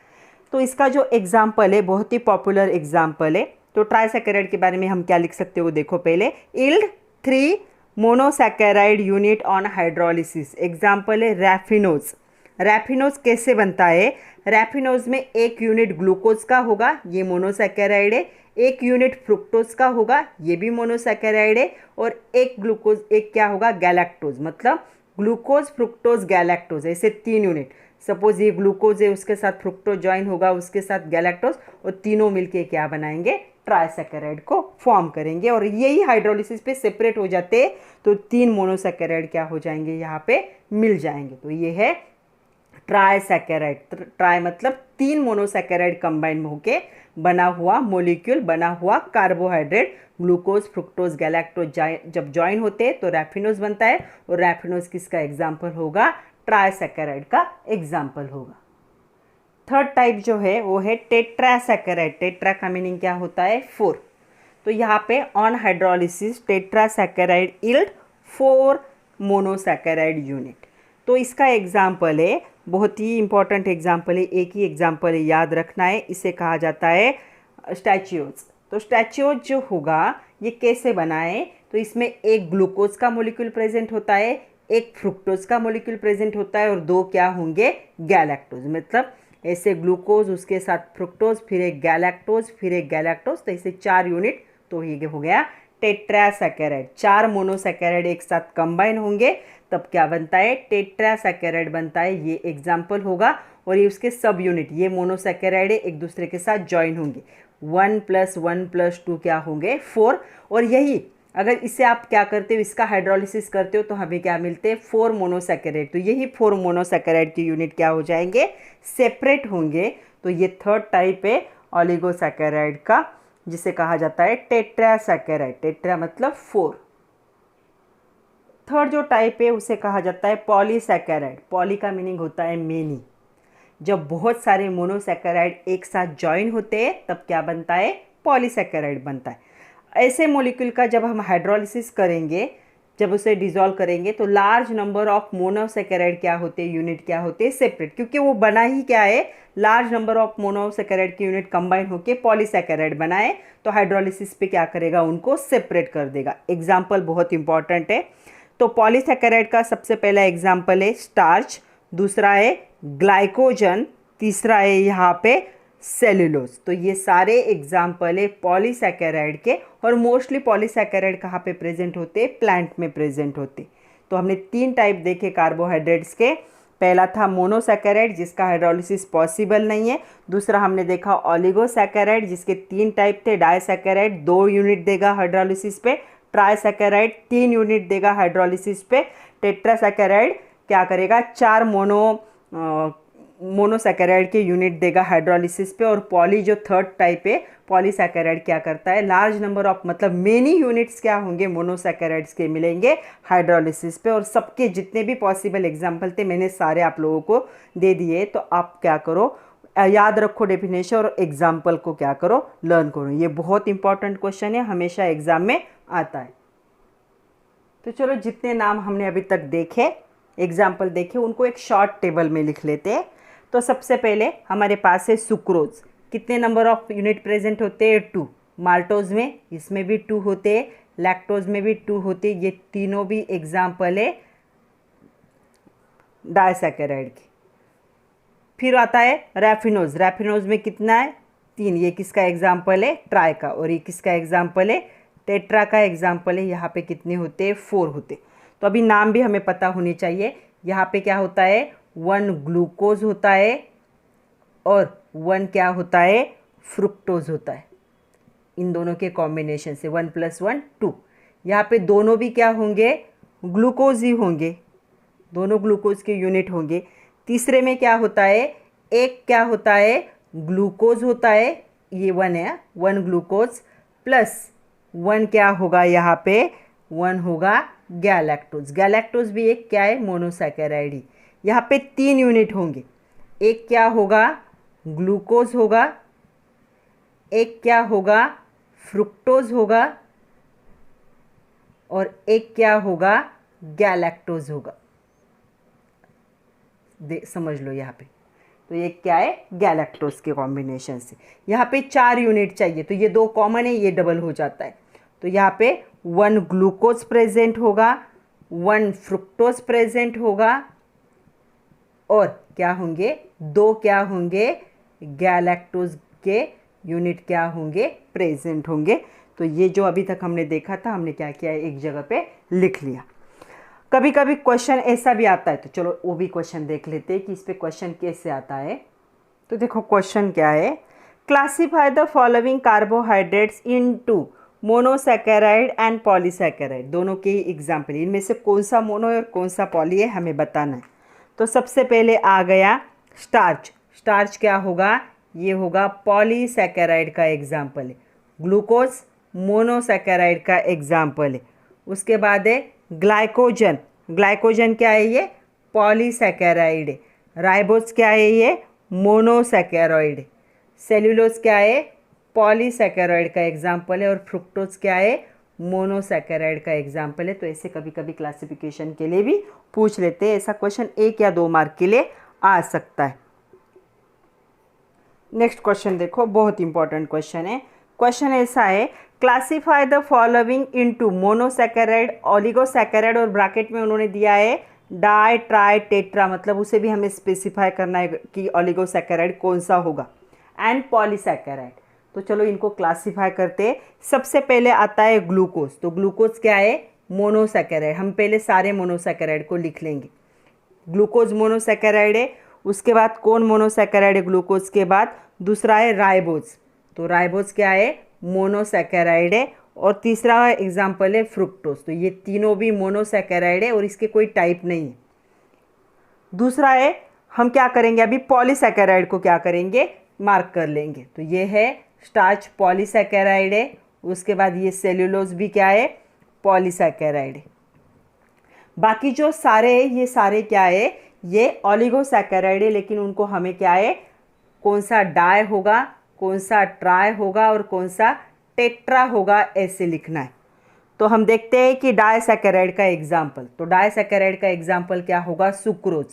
तो इसका जो एग्जाम्पल है बहुत ही पॉपुलर एग्जाम्पल है। तो ट्राइसैकेराइड के बारे में हम क्या लिख सकते हो, देखो पहले yield 3 monosaccharide unit on hydrolysis. Example है रैफिनोज। रैफिनोज कैसे बनता है, रैफिनोज में एक यूनिट ग्लूकोज का होगा, ये मोनोसैकेराइड है, एक यूनिट फ्रुक्टोज का होगा, ये भी मोनोसैकेराइड है, और एक ग्लूकोज, एक क्या होगा, गैलेक्टोज। मतलब ग्लूकोज, फ्रुक्टोज, गैलेक्टोज, ऐसे 3 यूनिट। सपोज ये ग्लूकोज है, उसके साथ फ्रुक्टोज ज्वाइन होगा, उसके साथ गैलेक्टोज, और तीनों मिलके क्या बनाएंगे, ट्राइसैकेराइड को फॉर्म करेंगे। और यही हाइड्रोलिसिस पे सेपरेट हो जाते तो 3 मोनोसैकेराइड क्या हो जाएंगे, यहाँ पे मिल जाएंगे। तो ये है ट्राइसैकेराइड। ट्राई मतलब 3 मोनोसैकेराइड कंबाइन होके बना हुआ मॉलिक्यूल, बना हुआ कार्बोहाइड्रेट, ग्लूकोज फ्रुक्टोज गैलेक्टोज जब ज्वाइन होते हैं तो रैफिनोज बनता है, और रैफिनोज किसका एग्जाम्पल होगा, ट्राइसैकेराइड का एग्जाम्पल होगा। थर्ड टाइप जो है वो है टेट्रासैकेराइड। टेट्रा का मीनिंग क्या होता है, 4। तो यहाँ पे on hydrolysis tetrasaccharide yield 4 monosaccharide unit. तो इसका एग्जाम्पल है, बहुत ही इंपॉर्टेंट एग्जाम्पल है, एक ही एग्जाम्पल है, याद रखना है। इसे कहा जाता है स्टैच्यूज। तो स्टैच्यूज जो होगा ये कैसे बना है, तो इसमें एक ग्लूकोज का मॉलिक्यूल प्रेजेंट होता है, एक फ्रुक्टोज का मॉलिक्यूल प्रेजेंट होता है, और 2 क्या होंगे, गैलेक्टोज। मतलब ऐसे ग्लूकोज, उसके साथ फ्रुक्टोज, फिर एक गैलेक्टोज, फिर एक गैलेक्टोज, तो ऐसे 4 यूनिट। तो ये हो गया टेट्रासैकेराइड। 4 मोनोसैकेराइड एक साथ कंबाइन होंगे तब क्या बनता है, टेट्रासैकेराइड बनता है। ये एग्जाम्पल होगा। और ये उसके सब यूनिट, ये मोनोसैकेराइड है, एक दूसरे के साथ ज्वाइन होंगे। 1 + 1 + 2 क्या होंगे, 4। और यही अगर इसे आप क्या करते हो, इसका हाइड्रोलिसिस करते हो तो हमें क्या मिलते हैं, 4 मोनोसैकेराइड। तो यही 4 मोनोसैकेराइड के यूनिट क्या हो जाएंगे, सेपरेट होंगे। तो ये थर्ड टाइप है ओलिगोसैकेराइड का, जिसे कहा जाता है टेट्रासैकेराइड। टेट्रा मतलब 4। थर्ड जो टाइप है उसे कहा जाता है पॉलीसैकेराइड। पॉली का मीनिंग होता है मेनी। जब बहुत सारे मोनोसैकेराइड एक साथ ज्वाइन होते हैं तब क्या बनता है, पॉलीसैकेराइड बनता है। ऐसे मॉलिक्यूल का जब हम हाइड्रोलिसिस करेंगे, जब उसे डिसॉल्व करेंगे तो लार्ज नंबर ऑफ मोनोसैकेराइड क्या होते हैं, यूनिट क्या होते हैं, सेपरेट। क्योंकि वो बना ही क्या है, लार्ज नंबर ऑफ मोनोसैकेराइड के यूनिट कंबाइन होकर पॉलीसैकेराइड बनाए, तो हाइड्रोलिसिस पे क्या करेगा, उनको सेपरेट कर देगा। एग्जाम्पल बहुत इंपॉर्टेंट है। तो पॉलीसैकेराइड का सबसे पहला एग्जाम्पल है स्टार्च, दूसरा है ग्लाइकोजन, तीसरा है यहाँ पे सेलुलोज। तो ये सारे एग्जाम्पल है पॉलीसैकेराइड के। और मोस्टली पॉलीसैकेराइड कहाँ पे प्रेजेंट होते, प्लांट में प्रेजेंट होते। तो हमने 3 टाइप देखे कार्बोहाइड्रेट्स के। पहला था मोनोसैकेराइड, जिसका हाइड्रोलिसिस पॉसिबल नहीं है। दूसरा हमने देखा ओलिगोसैकेराइड, जिसके 3 टाइप थे। डाइसैकेराइड 2 यूनिट देगा हाइड्रोलिसिस पे, ट्राइसैकेराइड 3 यूनिट देगा हाइड्रोलिसिस पे, टेट्रासैकेराइड क्या करेगा, 4 मोनोसैकेराइड के यूनिट देगा हाइड्रोलिसिस पे। और पॉली जो थर्ड टाइप है पॉलीसैकेराइड क्या करता है, लार्ज नंबर ऑफ मतलब मेनी यूनिट्स क्या होंगे, मोनोसैकेराइड्स के मिलेंगे हाइड्रोलिसिस पे। और सबके जितने भी पॉसिबल एग्जाम्पल थे मैंने सारे आप लोगों को दे दिए। तो आप क्या करो, याद रखो डेफिनेशन और एग्जाम्पल को क्या करो, लर्न करो। ये बहुत इंपॉर्टेंट क्वेश्चन है, हमेशा एग्जाम में आता है। तो चलो, जितने नाम हमने अभी तक देखे, एग्जाम्पल देखे, उनको एक शॉर्ट टेबल में लिख लेते हैं। तो सबसे पहले हमारे पास है सुक्रोज। कितने नंबर ऑफ यूनिट प्रेजेंट होते हैं, 2। माल्टोज में, इसमें भी 2 होते हैं, लैक्टोज में भी 2 होते हैं। ये तीनों भी एग्जाम्पल है डाइसैकेराइड की। फिर आता है रैफिनोज। रैफिनोज में कितना है, 3। ये किसका एग्जाम्पल है, ट्राई का। और ये किसका एग्जाम्पल है, टेट्रा का एग्जाम्पल है। यहाँ पे कितने होते हैं, 4 होते। तो अभी नाम भी हमें पता होनी चाहिए। यहाँ पे क्या होता है, 1 ग्लूकोज होता है और 1 क्या होता है, फ्रुक्टोज होता है। इन दोनों के कॉम्बिनेशन से 1 + 1 2। यहाँ पे दोनों भी क्या होंगे, ग्लूकोज ही होंगे, दोनों ग्लूकोज के यूनिट होंगे। तीसरे में क्या होता है, एक क्या होता है, ग्लूकोज होता है, ये 1 है, 1 ग्लूकोज प्लस 1 क्या होगा, यहाँ पे 1 होगा गैलेक्टोज। गैलेक्टोज भी एक क्या है, मोनोसैकेराइड ही। यहाँ पे 3 यूनिट होंगे, एक क्या होगा, ग्लूकोज होगा, एक क्या होगा, फ्रुक्टोज होगा, और एक क्या होगा, गैलेक्टोज होगा। समझ लो यहाँ पे। तो ये क्या है, गैलेक्टोज के कॉम्बिनेशन से। यहाँ पे 4 यूनिट चाहिए, तो ये 2 कॉमन है, ये डबल हो जाता है। तो यहाँ पे 1 ग्लूकोज प्रेजेंट होगा, 1 फ्रुक्टोज प्रेजेंट होगा, और क्या होंगे, 2 क्या होंगे, गैलेक्टोज के यूनिट क्या होंगे, प्रेजेंट होंगे। तो ये जो अभी तक हमने देखा था, हमने क्या किया है, एक जगह पे लिख लिया। कभी कभी क्वेश्चन ऐसा भी आता है, तो चलो वो भी क्वेश्चन देख लेते हैं कि इस पे क्वेश्चन कैसे आता है। तो देखो क्वेश्चन क्या है, classify the following carbohydrates into monosaccharide and polysaccharide. दोनों के ही एग्जाम्पल, इनमें से कौन सा मोनो है और कौन सा पॉली है हमें बताना है। तो सबसे पहले आ गया स्टार्च। स्टार्च क्या होगा, ये होगा पॉलीसैकेराइड का एग्जाम्पल है। ग्लूकोज मोनोसैकेराइड का एग्जाम्पल है। उसके बाद है ग्लाइकोजन। ग्लाइकोजन क्या है, ये पॉलीसैकेराइड है। राइबोज क्या है, ये मोनोसैकेराइड है। सेल्यूलोज क्या है, पॉलीसैकेराइड का एग्जाम्पल है। और फ्रुक्टोज क्या है, मोनोसैकेराइड का एग्जाम्पल है। तो ऐसे कभी कभी क्लासिफिकेशन के लिए भी पूछ लेते हैं, ऐसा क्वेश्चन 1 या 2 मार्क के लिए आ सकता है। नेक्स्ट क्वेश्चन देखो, बहुत इंपॉर्टेंट क्वेश्चन है। क्वेश्चन ऐसा है, classify the following into monosaccharide, oligosaccharide, और ब्रैकेट में उन्होंने दिया है डाई ट्राई टेट्रा, मतलब उसे भी हमें स्पेसिफाई करना है कि ओलिगोसैकेराइड कौन सा होगा, एंड पॉलीसैकेराइड। तो चलो इनको क्लासीफाई करते हैं। सबसे पहले आता है ग्लूकोज। तो ग्लूकोज क्या है, मोनोसैकेराइड। हम पहले सारे मोनोसैकेराइड को लिख लेंगे। ग्लूकोज मोनोसैकेराइड है। उसके बाद कौन मोनोसैकेराइड है ग्लूकोज के बाद, दूसरा है राइबोज। तो राइबोज क्या है, मोनोसैकेराइड है। और तीसरा एग्जाम्पल है फ्रुक्टोज। तो ये तीनों भी मोनोसैकेराइड है और इसके कोई टाइप नहीं है। दूसरा है, हम क्या करेंगे अभी, पॉलीसैकेराइड को क्या करेंगे, मार्क कर लेंगे। तो ये है स्टार्च, पॉलीसैकेराइड है। उसके बाद ये सेल्यूलोज भी क्या है, पॉलीसैकेराइड है। बाकी जो सारे है, ये सारे क्या है, ये ओलिगोसैकेराइड है। लेकिन उनको हमें क्या है, कौन सा डाई होगा, कौन सा ट्राई होगा और कौन सा टेट्रा होगा, ऐसे लिखना है। तो हम देखते हैं कि डाइसैकेराइड का एग्जाम्पल। तो डाइसैकेराइड का एग्जाम्पल क्या होगा, सुक्रोज।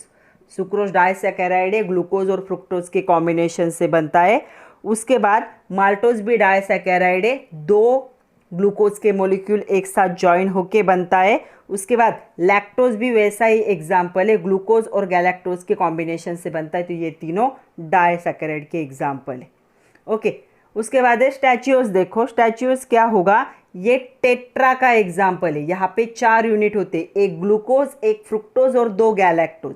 सुक्रोज डाइसैकेराइड है, ग्लूकोज और फ्रुक्टोज के कॉम्बिनेशन से बनता है। उसके बाद माल्टोज भी डाइसैकेराइड है, 2 ग्लूकोज के मॉलिक्यूल एक साथ ज्वाइन होके बनता है। उसके बाद लैक्टोज भी वैसा ही एग्जाम्पल है, ग्लूकोज और गैलेक्टोज के कॉम्बिनेशन से बनता है। तो ये तीनों डाइसैकेराइड के एग्जाम्पल है। ओके, उसके बाद है स्टैच्यूज। देखो स्टैच्यूज क्या होगा, ये टेट्रा का एग्जाम्पल है। यहाँ पे 4 यूनिट होते हैं, एक ग्लूकोज, एक फ्रुक्टोज और 2 गैलेक्टोज।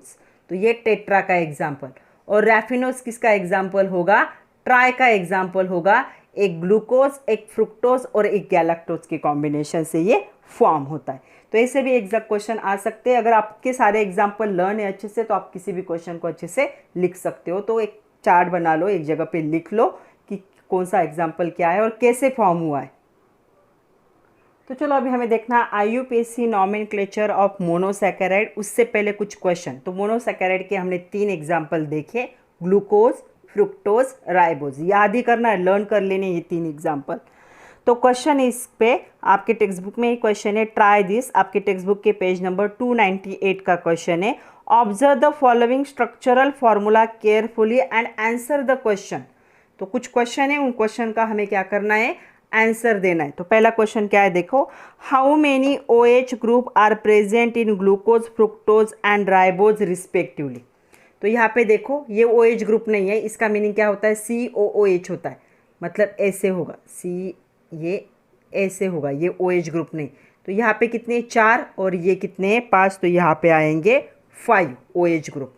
तो ये टेट्रा का एग्जाम्पल। और रैफिनोज किसका एग्जाम्पल होगा, ट्राई का एग्जाम्पल होगा। एक ग्लूकोज, एक फ्रुक्टोज और एक गैलेक्टोज के कॉम्बिनेशन से ये फॉर्म होता है। तो ऐसे भी एग्जैक्ट क्वेश्चन आ सकते हैं। अगर आपके सारे एग्जाम्पल लर्न है अच्छे से, तो आप किसी भी क्वेश्चन को अच्छे से लिख सकते हो। तो एक चार्ट बना लो, एक जगह पे लिख लो कि कौन सा एग्जाम्पल क्या है और कैसे फॉर्म हुआ है। तो चलो अभी हमें देखना IUPAC नॉमेनक्लेचर ऑफ मोनोसैकेराइड। उससे पहले कुछ क्वेश्चन। तो मोनोसैकेराइड के हमने 3 एग्जाम्पल देखे, ग्लूकोज, फ्रुक्टोज, राइबोज। याद ही करना है, लर्न कर लेने ये 3 एग्जाम्पल। तो क्वेश्चन इस पे आपके टेक्स्ट बुक में ही क्वेश्चन है, ट्राई दिस। आपके टेक्स्ट बुक के पेज नंबर 298 का क्वेश्चन है। Observe the following structural formula carefully and answer the question. तो कुछ क्वेश्चन है, उन क्वेश्चन का हमें क्या करना है, आंसर देना है। तो पहला क्वेश्चन क्या है, देखो, how many OH group are present in glucose, fructose and ribose respectively. तो यहाँ पे देखो ये OH ग्रुप नहीं है, इसका मीनिंग क्या होता है, COOH होता है। मतलब ऐसे होगा, ये ऐसे होगा, ये OH ग्रुप नहीं। तो यहाँ पे कितने, 4 और ये कितने, 5। तो यहाँ पे आएंगे 5 OH ग्रुप।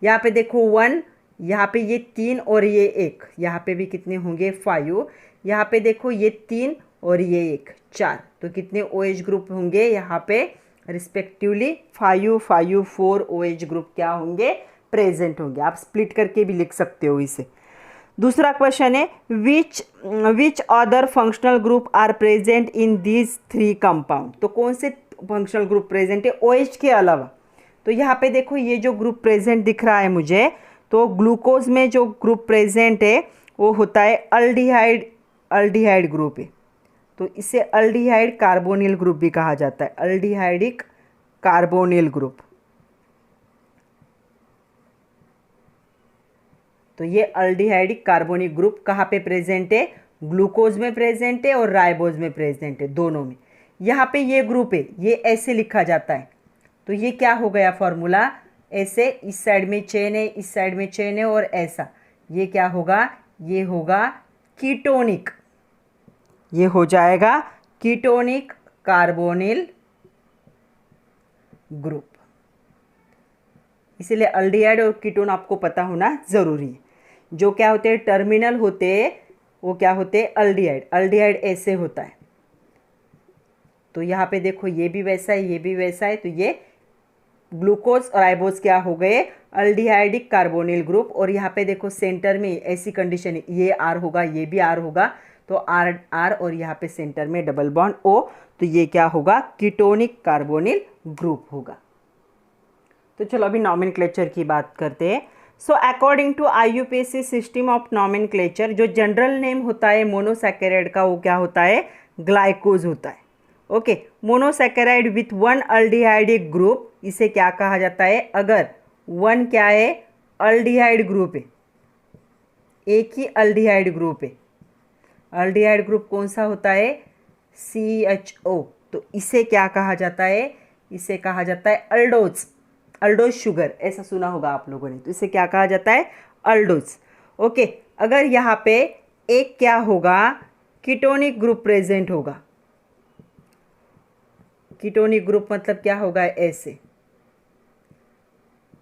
यहाँ पे देखो 1, यहाँ पे ये 3 और ये 1, यहाँ पे भी कितने होंगे, 5। यहाँ पे देखो ये 3 और ये 1, 4। तो कितने OH ग्रुप होंगे यहाँ पे, रिस्पेक्टिवली 5, 5, 4 OH ग्रुप क्या होंगे, प्रेजेंट होंगे। आप स्प्लिट करके भी लिख सकते हो इसे। दूसरा क्वेश्चन है, which other functional group are present in these 3 compound. तो कौन से फंक्शनल ग्रुप प्रेजेंट है OH के अलावा। तो यहाँ पे देखो ये जो ग्रुप प्रेजेंट दिख रहा है मुझे, तो ग्लूकोज में जो ग्रुप प्रेजेंट है वो होता है अल्डिहाइड ग्रुप है। तो इसे अल्डिहाइड कार्बोनिल ग्रुप भी कहा जाता है, अल्डिहाइडिक कार्बोनिल ग्रुप। तो ये अल्डिहाइडिक कार्बोनिक ग्रुप कहाँ पे प्रेजेंट है, ग्लूकोज में प्रेजेंट है और राइबोज में प्रेजेंट है, दोनों में। यहाँ पे ये ग्रुप है, ये ऐसे लिखा जाता है। तो ये क्या हो गया फॉर्मूला, ऐसे इस साइड में चेन है, इस साइड में चेन है और ऐसा, ये क्या होगा, ये होगा कीटोनिक। ये हो जाएगा कीटोनिक कार्बोनिल ग्रुप। इसीलिए अल्डिहाइड और कीटोन आपको पता होना ज़रूरी है। जो क्या होते हैं, टर्मिनल होते हैं, वो क्या होते हैं, अल्डिहाइड। अल्डिहाइड ऐसे होता है, तो यहाँ पे देखो ये भी वैसा है, ये भी वैसा है, तो ये ग्लूकोज और राइबोज क्या हो गए, अल्डिहाइडिक कार्बोनिल ग्रुप। और यहाँ पे देखो सेंटर में ऐसी कंडीशन है, ये आर होगा, ये भी आर होगा, तो आर आर, और यहाँ पे सेंटर में डबल बॉन्ड ओ, तो ये क्या होगा, कीटोनिक कार्बोनिल ग्रुप होगा। तो चलो अभी नॉमेनक्लेचर की बात करते हैं। So according to IUPAC system of nomenclature, जो जनरल नेम होता है मोनोसैकेराइड का, वो क्या होता है, ग्लाइकोज होता है। Okay, monosaccharide with one aldehydic group, इसे क्या कहा जाता है, अगर वन क्या है, अल्डिहाइड ग्रुप है, एक ही अल्डिहाइड ग्रुप है। अल्डिहाइड ग्रुप कौन सा होता है, CHO, तो इसे क्या कहा जाता है, इसे कहा जाता है अल्डोज। अल्डोज शुगर, ऐसा सुना होगा आप लोगों ने, तो इसे क्या कहा जाता है, अल्डोज। ओके, अगर यहाँ पे एक क्या होगा, कीटोनिक ग्रुप प्रेजेंट होगा। कीटोनिक ग्रुप मतलब क्या होगा, ऐसे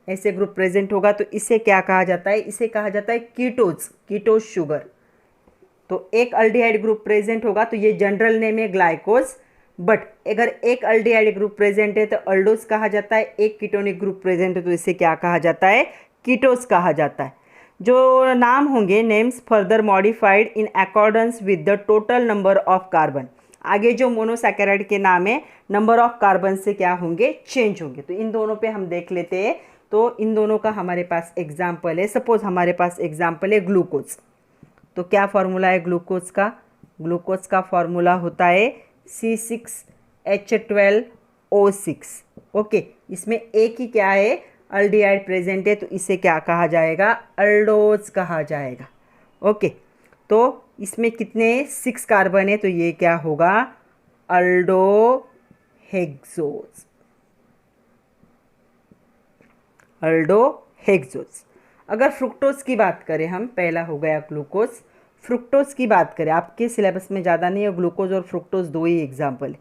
ऐसे ग्रुप प्रेजेंट होगा, तो इसे क्या कहा जाता है, इसे कहा जाता है कीटोज, कीटोज शुगर। तो एक अल्डिहाइड ग्रुप प्रेजेंट होगा, तो ये जनरल नेम है ग्लाइकोज। बट अगर एक अल्डिहाइड ग्रुप प्रेजेंट है तो अल्डोज कहा जाता है, एक कीटोनिक ग्रुप प्रेजेंट है तो इसे क्या कहा जाता है, कीटोज कहा जाता है। जो नाम होंगे, names further modified in accordance with the total number of carbon. आगे जो मोनोसैकेराइड के नाम है, नंबर ऑफ कार्बन से क्या होंगे, चेंज होंगे। तो इन दोनों पे हम देख लेते हैं। तो इन दोनों का हमारे पास एग्जाम्पल है, सपोज हमारे पास एग्जाम्पल है ग्लूकोज। तो क्या फॉर्मूला है ग्लूकोज का, ग्लूकोज का फॉर्मूला होता है C6H12O6। ओके, इसमें एक ही क्या है, अल्डिहाइड प्रेजेंट है, तो इसे क्या कहा जाएगा, अल्डोज कहा जाएगा। ओके, तो इसमें कितने 6 कार्बन है, तो ये क्या होगा, अल्डोहेक्सोज। अल्डोहेक्सोज। अगर फ्रुक्टोज की बात करें हम, पहला हो गया ग्लूकोज। फ्रुक्टोज की बात करें, आपके सिलेबस में ज़्यादा नहीं है, ग्लूकोज और फ्रुक्टोज दो ही एग्जाम्पल है।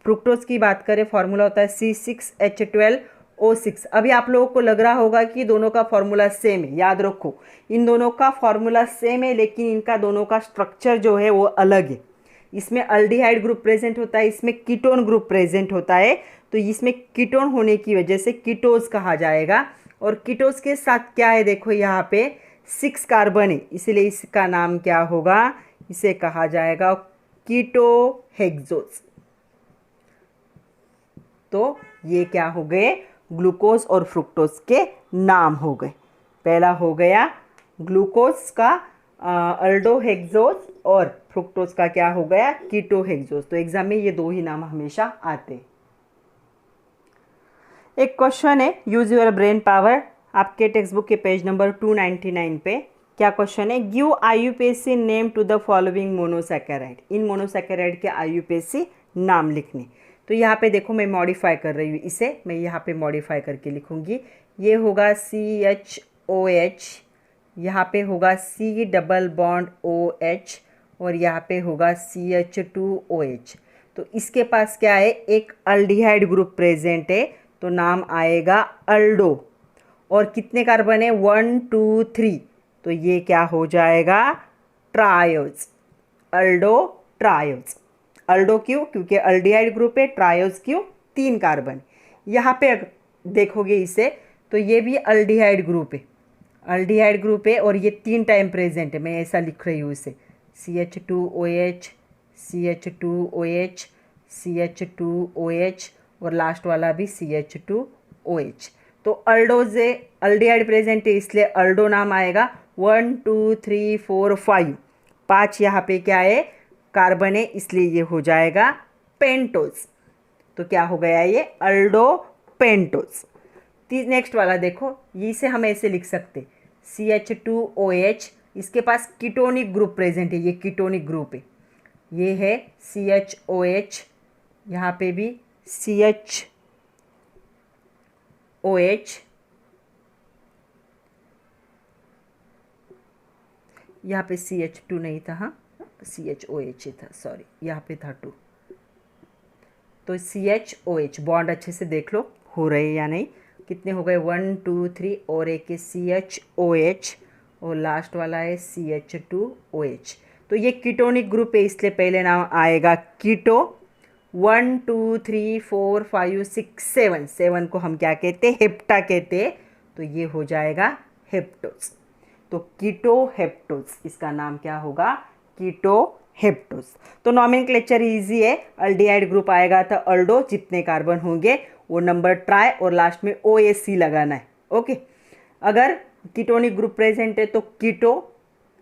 फ्रुक्टोज की बात करें, फॉर्मूला होता है C6H12O6। अभी आप लोगों को लग रहा होगा कि दोनों का फॉर्मूला सेम है, याद रखो इन दोनों का फॉर्मूला सेम है, लेकिन इनका दोनों का स्ट्रक्चर जो है वो अलग है। इसमें अल्डिहाइड ग्रुप प्रेजेंट होता है, इसमें कीटोन ग्रुप प्रेजेंट होता है, तो इसमें कीटोन होने की वजह से कीटोज कहा जाएगा। और कीटोज के साथ क्या है, देखो यहाँ पे 6 कार्बन है, इसलिए इसका नाम क्या होगा, इसे कहा जाएगा कीटोहेक्सोज। तो ये क्या हो गए, ग्लूकोज और फ्रुक्टोज के नाम हो गए। पहला हो गया ग्लूकोज का अल्डोहेक्सोज, और फ्रुक्टोज का क्या हो गया, कीटोहेक्सोज। तो एग्जाम में ये दो ही नाम हमेशा आते हैं। एक क्वेश्चन है, यूज योर ब्रेन पावर, आपके टेक्स्ट बुक के पेज नंबर 299 पे क्या क्वेश्चन है, give IUPAC name to the following monosaccharide. इन मोनोसैकेराइड के IUPAC नाम लिखने। तो यहाँ पे देखो मैं मॉडिफाई कर रही हूँ, इसे मैं यहाँ पे मॉडिफाई करके लिखूँगी। ये होगा CHOH, यहाँ पे होगा C डबल बॉन्ड OH, और यहाँ पे होगा CH2OH। तो इसके पास क्या है, एक अल्डिहाइड ग्रुप प्रेजेंट है, तो नाम आएगा अल्डो। और कितने कार्बन है, 1 2 3, तो ये क्या हो जाएगा, ट्रायोज। अल्डो ट्रायोज। अल्डो क्यों, क्योंकि अल्डिहाइड ग्रुप है, ट्रायोज क्यों, 3 कार्बन। यहाँ पे देखोगे इसे, तो ये भी अल्डिहाइड ग्रुप है, अल्डिहाइड ग्रुप है, और ये 3 टाइम प्रेजेंट है, मैं ऐसा लिख रही हूँ इसे, CH2OH, CH2OH, CH2OH, और लास्ट वाला भी CH2OH। तो अल्डोज है, अल्डिहाइड प्रेजेंट है, इसलिए अल्डो नाम आएगा। 1 2 3 4 5, 5 यहाँ पे क्या है, कार्बन है, इसलिए ये हो जाएगा पेंटोज। तो क्या हो गया ये, अल्डो पेंटोज। नेक्स्ट वाला देखो, इसे हम ऐसे लिख सकते, CH2OH, इसके पास कीटोनिक ग्रुप प्रेजेंट है, ये कीटोनिक ग्रुप है, ये है CHOH, यहाँ पे भी CHOH, यहाँ पे CH2 नहीं था, हाँ CHOH था, सॉरी यहाँ पे था 2। तो CHOH बॉन्ड अच्छे से देख लो, हो रहे या नहीं। कितने हो गए, 1 2 3 और एक है CHOH और लास्ट वाला है CH2OH। तो ये कीटोनिक ग्रुप है, इसलिए पहले नाम आएगा कीटो। 1 2 3 4 5 6 7, 7 को हम क्या कहते हैं, हेप्टा कहते हैं। तो ये हो जाएगा हेप्टोस। तो कीटो हेप्टोस, इसका नाम क्या होगा, कीटो हेप्टोस। तो नॉमेनक्लेचर इजी है, अल्डिहाइड ग्रुप आएगा तो अल्डो, जितने कार्बन होंगे वो नंबर ट्राई और लास्ट में OSC लगाना है। ओके, अगर कीटोनिक ग्रुप प्रेजेंट है तो कीटो,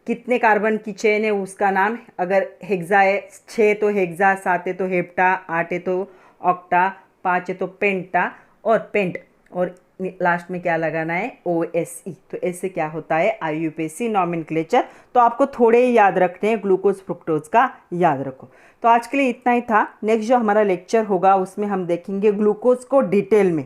कितने कार्बन की चेन है उसका नाम, अगर हेक्सा है 6 तो हेक्सा, 7 है तो हेप्टा, 8 है तो ऑक्टा, 5 है तो पेंटा और पेंट, और लास्ट में क्या लगाना है, OSE। तो ऐसे क्या होता है IUPAC नॉमेनक्लेचर। तो आपको थोड़े ही याद रखने हैं, ग्लूकोज फ्रुक्टोज का याद रखो। तो आज के लिए इतना ही था। नेक्स्ट जो हमारा लेक्चर होगा उसमें हम देखेंगे ग्लूकोज को डिटेल में।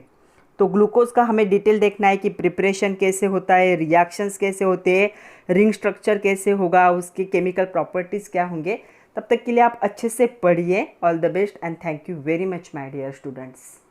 तो ग्लूकोज का हमें डिटेल देखना है कि प्रिपरेशन कैसे होता है, रिएक्शंस कैसे होते हैं, रिंग स्ट्रक्चर कैसे होगा, उसके केमिकल प्रॉपर्टीज़ क्या होंगे। तब तक के लिए आप अच्छे से पढ़िए। All the best and thank you very much my dear students.